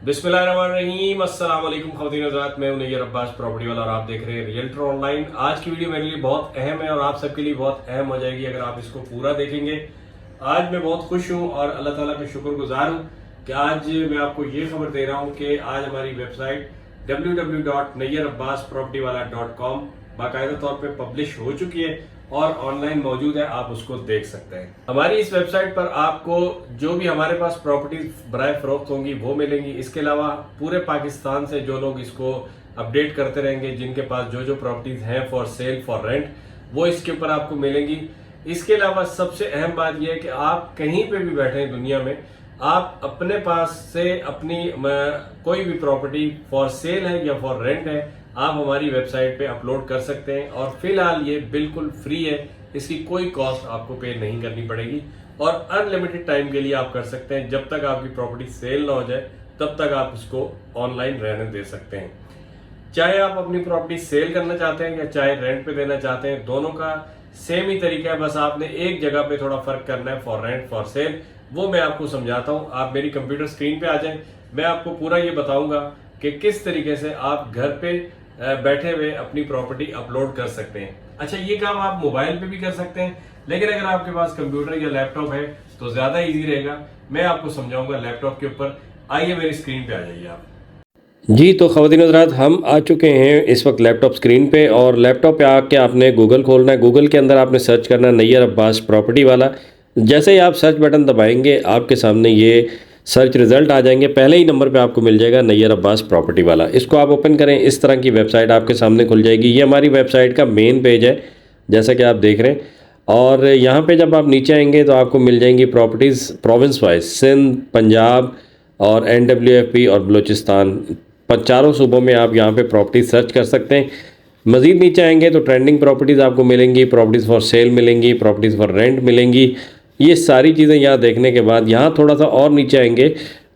बिस्मिल्लाहिर्रहमानिर्रहीम, अस्सलाम वालेकुम ख़वातीन हज़रात, मैं हूं नैयर अब्बास प्रॉपर्टी वाला और आप देख रहे हैं रियल्टर ऑनलाइन। आज की वीडियो मेरे लिए बहुत अहम है और आप सबके लिए बहुत अहम हो जाएगी अगर आप इसको पूरा देखेंगे। आज मैं बहुत खुश हूं और अल्लाह ताला का शुक्रगुजार हूं कि आज मैं आपको ये खबर दे रहा हूं कि आज हमारी वेबसाइट www.nayyarabbaspropertywala.com बाकायदा तौर पे पब्लिश हो चुकी है और ऑनलाइन मौजूद है, आप उसको देख सकते हैं। हमारी इस वेबसाइट पर आपको जो भी हमारे पास प्रॉपर्टीज बराए फरोख्त होंगी वो मिलेंगी। इसके अलावा पूरे पाकिस्तान से जो लोग इसको अपडेट करते रहेंगे, जिनके पास जो जो प्रॉपर्टीज हैं फॉर सेल फॉर रेंट, वो इसके ऊपर आपको मिलेंगी। इसके अलावा सबसे अहम बात यह है कि आप कहीं पे भी बैठे हैं दुनिया में, आप अपने पास से अपनी कोई भी प्रॉपर्टी फॉर सेल है या फॉर रेंट है, आप हमारी वेबसाइट पे अपलोड कर सकते हैं और फिलहाल ये बिल्कुल फ्री है, इसकी कोई कॉस्ट आपको पे नहीं करनी पड़ेगी और अनलिमिटेड टाइम के लिए आप कर सकते हैं। जब तक आपकी प्रॉपर्टी सेल ना हो जाए तब तक आप इसको ऑनलाइन रहने दे सकते हैं। चाहे आप अपनी प्रॉपर्टी सेल करना चाहते हैं या चाहे रेंट पे देना चाहते हैं, दोनों का सेम ही तरीका है। बस आपने एक जगह पे थोड़ा फर्क करना है, फॉर रेंट फॉर सेल, वो मैं आपको समझाता हूं। आप मेरी कंप्यूटर स्क्रीन पे आ जाएं, मैं आपको पूरा ये बताऊंगा कि किस तरीके से आप घर पे बैठे हुए अपनी प्रॉपर्टी अपलोड कर सकते हैं। अच्छा, ये काम आप मोबाइल पे भी कर सकते हैं, लेकिन अगर आपके पास कंप्यूटर या लैपटॉप है तो ज्यादा इजी रहेगा। मैं आपको समझाऊंगा लैपटॉप के ऊपर। आइए मेरी स्क्रीन पे आ जाइए आप। जी, तो ख़वातीन हज़रात, हम आ चुके हैं इस वक्त लैपटॉप स्क्रीन पे और लैपटॉप पे आके आपने गूगल खोलना है। गूगल के अंदर आपने सर्च करना है नैयर अब्बास प्रॉपर्टी वाला। जैसे ही आप सर्च बटन दबाएंगे आपके सामने ये सर्च रिजल्ट आ जाएंगे। पहले ही नंबर पे आपको मिल जाएगा नैयर अब्बास प्रॉपर्टी वाला। इसको आप ओपन करें, इस तरह की वेबसाइट आपके सामने खुल जाएगी। ये हमारी वेबसाइट का मेन पेज है जैसा कि आप देख रहे हैं। और यहाँ पे जब आप नीचे आएंगे तो आपको मिल जाएंगी properties province wise, Sindh, Punjab और NWFP और बलूचिस्तान, चारों सूबों में आप यहाँ पे प्रॉपर्टी सर्च कर सकते हैं। मज़ीद नीचे आएंगे तो ट्रेंडिंग प्रॉपर्टीज़ आपको मिलेंगी, प्रॉपर्टीज़ फॉर सेल मिलेंगी, प्रॉपर्टीज़ फॉर रेंट मिलेंगी। ये सारी चीज़ें यहाँ देखने के बाद यहाँ थोड़ा सा और नीचे आएंगे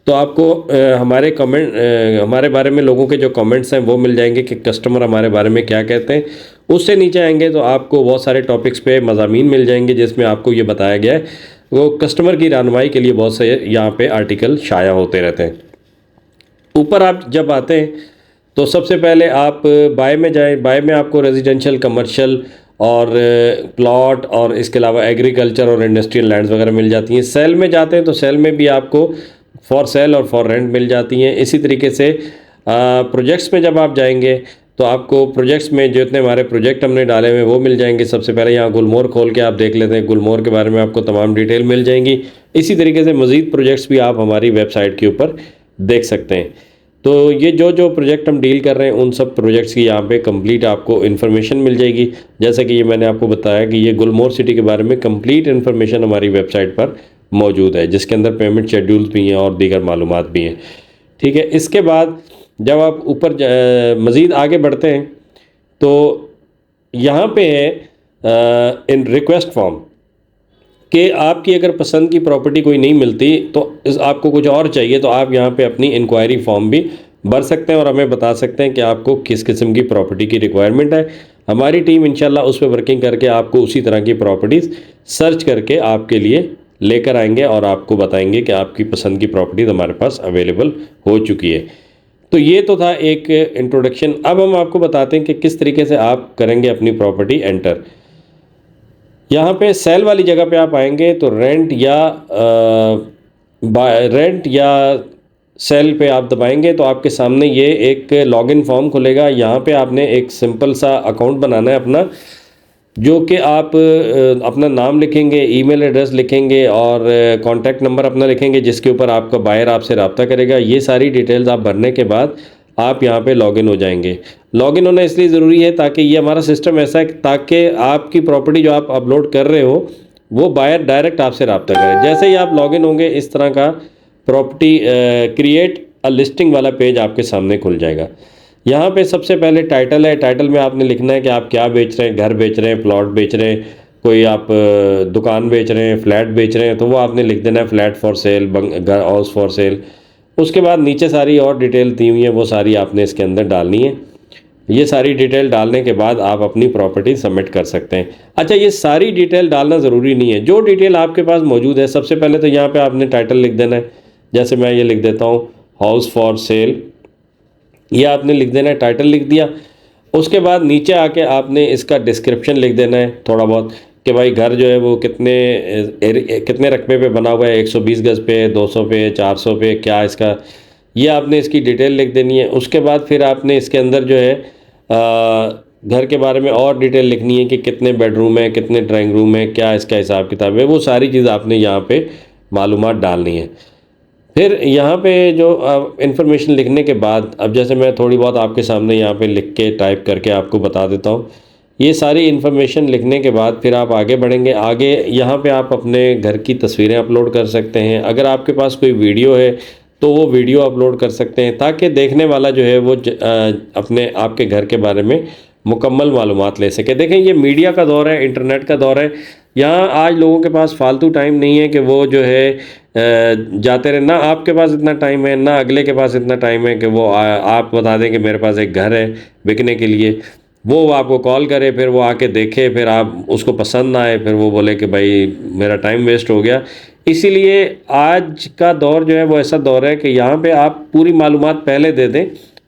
तो आपको हमारे कमेंट, हमारे बारे में लोगों के जो कमेंट्स हैं वो मिल जाएंगे कि कस्टमर हमारे बारे में क्या कहते हैं। उससे नीचे आएंगे तो आपको बहुत सारे टॉपिक्स पे मज़ामीन मिल जाएंगे जिसमें आपको ये बताया गया है, वो कस्टमर की रहनुमाई के लिए बहुत से यहाँ पे आर्टिकल शाया होते रहते हैं। ऊपर आप जब आते हैं तो सबसे पहले आप बाय में जाएं। बाय में आपको रेजिडेंशियल, कमर्शियल और प्लॉट और इसके अलावा एग्रीकल्चर और इंडस्ट्रियल लैंड्स वगैरह मिल जाती हैं। सेल में जाते हैं तो सेल में भी आपको फॉर सेल और फॉर रेंट मिल जाती हैं। इसी तरीके से प्रोजेक्ट्स में जब आप जाएंगे तो आपको प्रोजेक्ट्स में जितने हमारे प्रोजेक्ट हमने डाले हुए वो मिल जाएंगे। सबसे पहले यहाँ गुलमोहर खोल के आप देख लेते हैं, गुलमोहर के बारे में आपको तमाम डिटेल मिल जाएंगी। इसी तरीके से मज़ीद प्रोजेक्ट्स भी आप हमारी वेबसाइट के ऊपर देख सकते हैं। तो ये जो जो प्रोजेक्ट हम डील कर रहे हैं उन सब प्रोजेक्ट्स की यहाँ पे कंप्लीट आपको इन्फॉर्मेशन मिल जाएगी। जैसे कि ये मैंने आपको बताया कि ये गुलमोहर सिटी के बारे में कंप्लीट इन्फॉर्मेशन हमारी वेबसाइट पर मौजूद है, जिसके अंदर पेमेंट शेड्यूल्स भी हैं और दीगर मालूमात भी हैं। ठीक है, इसके बाद जब आप ऊपर मज़ीद आगे बढ़ते हैं तो यहाँ पे है इन रिक्वेस्ट फॉर्म कि आपकी अगर पसंद की प्रॉपर्टी कोई नहीं मिलती तो आपको कुछ और चाहिए तो आप यहाँ पे अपनी इंक्वायरी फॉर्म भी भर सकते हैं और हमें बता सकते हैं कि आपको किस किस्म की प्रॉपर्टी की रिक्वायरमेंट है। हमारी टीम इंशाल्लाह उस पर वर्किंग करके आपको उसी तरह की प्रॉपर्टीज़ सर्च करके आपके लिए लेकर आएंगे और आपको बताएंगे कि आपकी पसंद की प्रॉपर्टीज़ हमारे पास अवेलेबल हो चुकी है। तो ये तो था एक इंट्रोडक्शन। अब हम आपको बताते हैं कि किस तरीके से आप करेंगे अपनी प्रॉपर्टी एंटर। यहाँ पे सेल वाली जगह पे आप आएंगे तो रेंट या सेल पे आप दबाएंगे तो आपके सामने ये एक लॉगिन फॉर्म खुलेगा। यहाँ पे आपने एक सिंपल सा अकाउंट बनाना है अपना, जो कि आप अपना नाम लिखेंगे, ईमेल एड्रेस लिखेंगे और कॉन्टैक्ट नंबर अपना लिखेंगे जिसके ऊपर आपका बायर आपसे रब्ता करेगा। ये सारी डिटेल्स आप भरने के बाद आप यहाँ पे लॉगिन हो जाएंगे। लॉगिन होना इसलिए ज़रूरी है ताकि ये हमारा सिस्टम ऐसा है ताकि आपकी प्रॉपर्टी जो आप अपलोड कर रहे हो वो बायर डायरेक्ट आपसे रब्ता करे। जैसे ही आप लॉगिन होंगे इस तरह का प्रॉपर्टी क्रिएट अ लिस्टिंग वाला पेज आपके सामने खुल जाएगा। यहाँ पे सबसे पहले टाइटल है। टाइटल में आपने लिखना है कि आप क्या बेच रहे हैं, घर बेच रहे हैं, प्लॉट बेच रहे हैं, कोई आप दुकान बेच रहे हैं, फ्लैट बेच रहे हैं, तो वो आपने लिख देना है फ्लैट फॉर सेल, घर हाउस फॉर सेल। उसके बाद नीचे सारी और डिटेल दी हुई है वो सारी आपने इसके अंदर डालनी है। ये सारी डिटेल डालने के बाद आप अपनी प्रॉपर्टी सबमिट कर सकते हैं। अच्छा, ये सारी डिटेल डालना ज़रूरी नहीं है, जो डिटेल आपके पास मौजूद है। सबसे पहले तो यहाँ पे आपने टाइटल लिख देना है। जैसे मैं ये लिख देता हूँ हाउस फॉर सेल, ये आपने लिख देना है, टाइटल लिख दिया। उसके बाद नीचे आके आपने इसका डिस्क्रिप्शन लिख देना है थोड़ा बहुत, कि भाई घर जो है वो कितने रकबे पे बना हुआ है, 120 गज़ पे, 200 पे, 400 पे, क्या इसका, ये आपने इसकी डिटेल लिख देनी है। उसके बाद फिर आपने इसके अंदर जो है घर के बारे में और डिटेल लिखनी है कि कितने बेडरूम है, कितने ड्राइंग रूम है, क्या इसका हिसाब किताब है, वो सारी चीज़ आपने यहाँ पे मालूमात डालनी है। फिर यहाँ पे जो इन्फॉर्मेशन लिखने के बाद, अब जैसे मैं थोड़ी बहुत आपके सामने यहाँ पे लिख के टाइप करके आपको बता देता हूँ। ये सारी इन्फॉर्मेशन लिखने के बाद फिर आप आगे बढ़ेंगे। आगे यहाँ पे आप अपने घर की तस्वीरें अपलोड कर सकते हैं। अगर आपके पास कोई वीडियो है तो वो वीडियो अपलोड कर सकते हैं, ताकि देखने वाला जो है वो अपने आपके घर के बारे में मुकम्मल मालूमात ले सके। देखें, ये मीडिया का दौर है, इंटरनेट का दौर है। यहाँ आज लोगों के पास फालतू टाइम नहीं है कि वो जो है जाते रहे। ना आपके पास इतना टाइम है, ना अगले के पास इतना टाइम है कि वो आप बता दें कि मेरे पास एक घर है बिकने के लिए, वो आपको कॉल करे, फिर वो आके देखे, फिर आप उसको पसंद ना आए, फिर वो बोले कि भाई मेरा टाइम वेस्ट हो गया। इसीलिए आज का दौर जो है वो ऐसा दौर है कि यहाँ पे आप पूरी मालूमात पहले दे दें।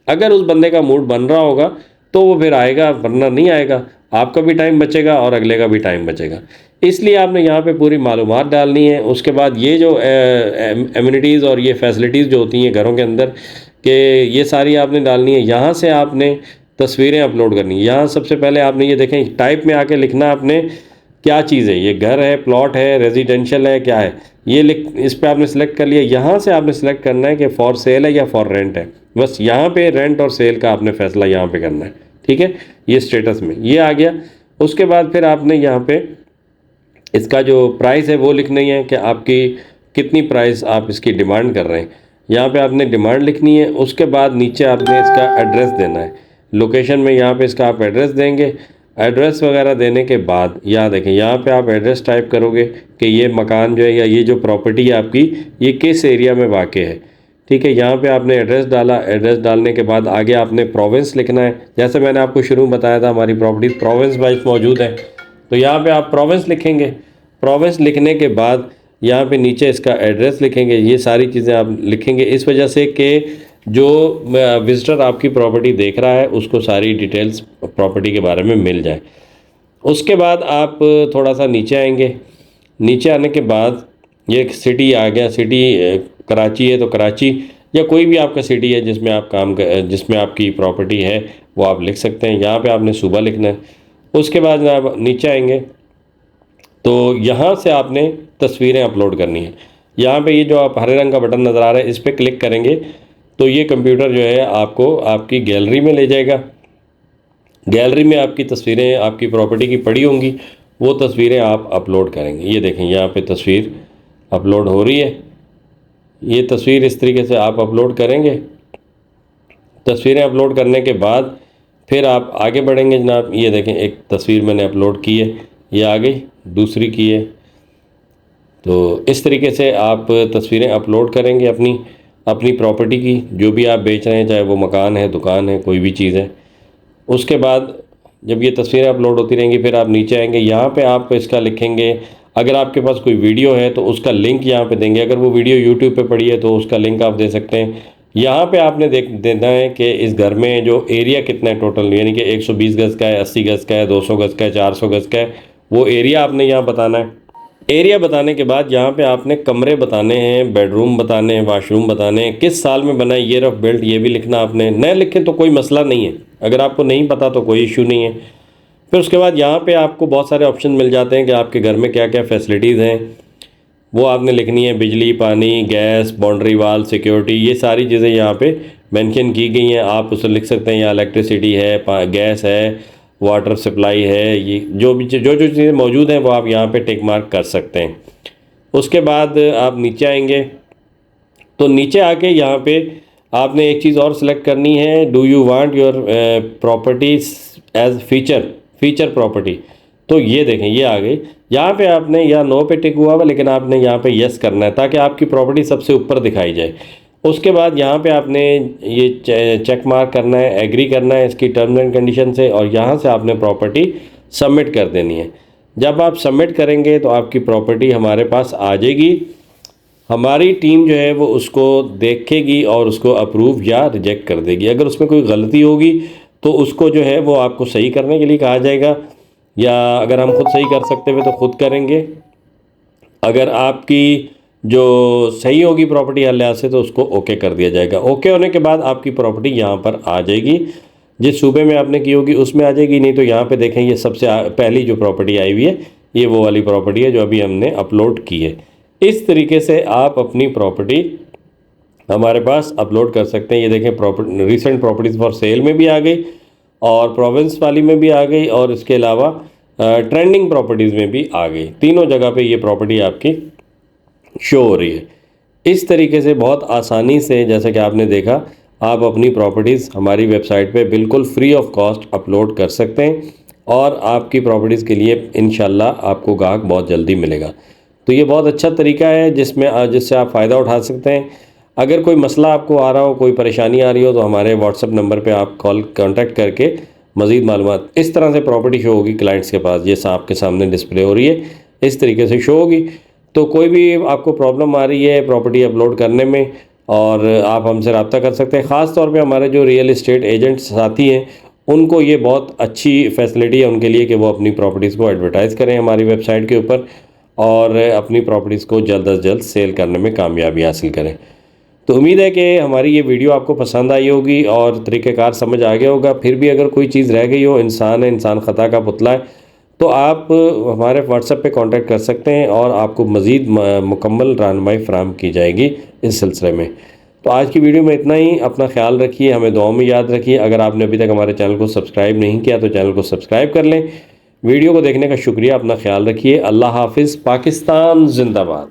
अगर उस बंदे का मूड बन रहा होगा तो वो फिर आएगा, वरना नहीं आएगा। आपका भी टाइम बचेगा और अगले का भी टाइम बचेगा। इसलिए आपने यहाँ पे पूरी मालूमात डालनी है। उसके बाद ये जो एमिनिटीज़ और ये फैसिलिटीज़ जो होती हैं घरों के अंदर, कि ये सारी आपने डालनी है। यहाँ से आपने तस्वीरें अपलोड करनी है। यहाँ सबसे पहले आपने ये देखें, टाइप में आके लिखना आपने क्या चीज़ है, ये घर है, प्लॉट है, रेजिडेंशियल है, क्या है, ये इस पर आपने सेलेक्ट कर लिया। यहाँ से आपने सेलेक्ट करना है कि फॉर सेल है या फॉर रेंट है। बस यहाँ पे रेंट और सेल का आपने फैसला यहाँ पे करना है, ठीक है। ये स्टेटस में ये आ गया। उसके बाद फिर आपने यहाँ पे इसका जो प्राइस है वो लिखनी है कि आपकी कितनी प्राइस आप इसकी डिमांड कर रहे हैं। यहाँ पे आपने डिमांड लिखनी है। उसके बाद नीचे आपने इसका एड्रेस देना है। लोकेशन में यहाँ पे इसका आप एड्रेस देंगे। एड्रेस वगैरह देने के बाद यहाँ देखें, यहाँ पे आप एड्रेस टाइप करोगे कि ये मकान जो है या ये जो प्रॉपर्टी है आपकी, ये किस एरिया में वाक़ है, ठीक है। यहाँ पे आपने एड्रेस डाला। एड्रेस डालने के बाद आगे आपने प्रोविंस लिखना है। जैसे मैंने आपको शुरू में बताया था, हमारी प्रॉपर्टी प्रोविंस वाइज मौजूद है, तो यहाँ पे आप प्रोविंस लिखेंगे। प्रोविंस लिखने के बाद यहाँ पे नीचे इसका एड्रेस लिखेंगे। ये सारी चीज़ें आप लिखेंगे इस वजह से कि जो विज़िटर आपकी प्रॉपर्टी देख रहा है उसको सारी डिटेल्स प्रॉपर्टी के बारे में मिल जाए। उसके बाद आप थोड़ा सा नीचे आएंगे। नीचे आने के बाद ये एक सिटी आ गया। सिटी कराची है तो कराची, या कोई भी आपका सिटी है जिसमें आप जिसमें आपकी प्रॉपर्टी है वो आप लिख सकते हैं। यहाँ पे आपने सूबा लिखना है। उसके बाद आप नीचे आएंगे तो यहाँ से आपने तस्वीरें अपलोड करनी है। यहाँ पे ये जो आप हरे रंग का बटन नज़र आ रहा है, इस पर क्लिक करेंगे तो ये कंप्यूटर जो है आपको आपकी गैलरी में ले जाएगा। गैलरी में आपकी तस्वीरें आपकी प्रॉपर्टी की पड़ी होंगी, वो तस्वीरें आप अपलोड करेंगे। ये देखें, यहाँ पे तस्वीर अपलोड हो रही है। ये तस्वीर इस तरीके से आप अपलोड करेंगे। तस्वीरें अपलोड करने के बाद फिर आप आगे बढ़ेंगे जनाब। ये देखें, एक तस्वीर मैंने अपलोड की है, ये आ गई, दूसरी की है। तो इस तरीके से आप तस्वीरें अपलोड करेंगे अपनी प्रॉपर्टी की, जो भी आप बेच रहे हैं, चाहे वो मकान है, दुकान है, कोई भी चीज़ है। उसके बाद जब ये तस्वीरें अपलोड होती रहेंगी फिर आप नीचे आएंगे। यहाँ पे आप इसका लिखेंगे, अगर आपके पास कोई वीडियो है तो उसका लिंक यहाँ पे देंगे। अगर वो वीडियो यूट्यूब पे पड़ी है तो उसका लिंक आप दे सकते हैं। यहाँ पे आपने देना है कि इस घर में जो एरिया कितना है टोटल, यानी कि 120 गज़ का है, 80 गज़ का है, 200 गज़ का है, 400 गज़ का है, वो एरिया आपने यहाँ बताना है। एरिया बताने के बाद यहाँ पे आपने कमरे बताने हैं, बेडरूम बताने हैं, वाशरूम बताने हैं, किस साल में बना है, ईयर ऑफ बिल्ट ये भी लिखना आपने। न लिखें तो कोई मसला नहीं है, अगर आपको नहीं पता तो कोई इशू नहीं है। फिर उसके बाद यहाँ पे आपको बहुत सारे ऑप्शन मिल जाते हैं कि आपके घर में क्या क्या फैसिलिटीज़ हैं, वो आपने लिखनी है। बिजली, पानी, गैस, बाउंड्री वाल, सिक्योरिटी, ये सारी चीज़ें यहाँ पे मेंशन की गई हैं। आप उसे लिख सकते हैं, यहाँ इलेक्ट्रिसिटी है, गैस है, वाटर सप्लाई है, ये जो चीज़ें मौजूद हैं वो आप यहाँ पे टिक मार्क कर सकते हैं। उसके बाद आप नीचे आएंगे तो नीचे आके यहाँ पे आपने एक चीज़ और सेलेक्ट करनी है, do you want your properties as feature property. तो ये देखें, ये आ गई। यहाँ पे आपने या नो पे टिक हुआ हुआ, लेकिन आपने यहाँ पे यस करना है ताकि आपकी प्रॉपर्टी सबसे ऊपर दिखाई जाए। उसके बाद यहाँ पे आपने ये चेक मार्क करना है, एग्री करना है इसकी टर्म्स एंड कंडीशन से, और यहाँ से आपने प्रॉपर्टी सबमिट कर देनी है। जब आप सबमिट करेंगे तो आपकी प्रॉपर्टी हमारे पास आ जाएगी। हमारी टीम जो है वो उसको देखेगी और उसको अप्रूव या रिजेक्ट कर देगी। अगर उसमें कोई गलती होगी तो उसको जो है वो आपको सही करने के लिए कहा जाएगा, या अगर हम खुद सही कर सकते हुए तो खुद करेंगे। अगर आपकी जो सही होगी प्रॉपर्टी हर लिहाज से तो उसको ओके कर दिया जाएगा। ओके होने के बाद आपकी प्रॉपर्टी यहाँ पर आ जाएगी, जिस सूबे में आपने की होगी उसमें आ जाएगी। नहीं तो यहाँ पे देखें, ये सबसे पहली जो प्रॉपर्टी आई हुई है ये वो वाली प्रॉपर्टी है जो अभी हमने अपलोड की है। इस तरीके से आप अपनी प्रॉपर्टी हमारे पास अपलोड कर सकते हैं। ये देखें, property recent properties for sale में भी आ गई और प्रोविंस वाली में भी आ गई, और इसके अलावा ट्रेंडिंग प्रॉपर्टीज़ में भी आ गई। तीनों जगह पे ये प्रॉपर्टी आपकी शो हो रही है। इस तरीके से बहुत आसानी से, जैसे कि आपने देखा, आप अपनी प्रॉपर्टीज़ हमारी वेबसाइट पे बिल्कुल फ्री ऑफ कॉस्ट अपलोड कर सकते हैं और आपकी प्रॉपर्टीज़ के लिए इंशाल्लाह आपको ग्राहक बहुत जल्दी मिलेगा। तो ये बहुत अच्छा तरीका है जिससे आप फ़ायदा उठा सकते हैं। अगर कोई मसला आपको आ रहा हो, कोई परेशानी आ रही हो, तो हमारे व्हाट्सएप नंबर पे आप कांटेक्ट करके मज़ीद मालूमात, इस तरह से प्रॉपर्टी शो होगी क्लाइंट्स के पास, जैसा आपके सामने डिस्प्ले हो रही है इस तरीके से शो होगी। तो कोई भी आपको प्रॉब्लम आ रही है प्रॉपर्टी अपलोड करने में, और आप हमसे रब्ता कर सकते हैं। ख़ास तौर पे हमारे जो रियल इस्टेट एजेंट्स साथी हैं उनको ये बहुत अच्छी फैसिलिटी है उनके लिए कि वो अपनी प्रॉपर्टीज़ को एडवर्टाइज़ करें हमारी वेबसाइट के ऊपर और अपनी प्रॉपर्टीज़ को जल्द अज जल्द सेल करने में कामयाबी हासिल करें। तो उम्मीद है कि हमारी ये वीडियो आपको पसंद आई होगी और तरीक़ेकार समझ आ गया होगा। फिर भी अगर कोई चीज़ रह गई हो, इंसान है, इंसान ख़ता का पुतला है, तो आप हमारे व्हाट्सएप पे कांटेक्ट कर सकते हैं और आपको मज़ीद मुकम्मल रहनुमाई फ़राहम की जाएगी इस सिलसिले में। तो आज की वीडियो में इतना ही। अपना ख्याल रखिए, हमें दुआओं में याद रखिए। अगर आपने अभी तक हमारे चैनल को सब्सक्राइब नहीं किया तो चैनल को सब्सक्राइब कर लें। वीडियो को देखने का शुक्रिया, अपना ख्याल रखिए। अल्लाह हाफिज़। पाकिस्तान जिंदाबाद।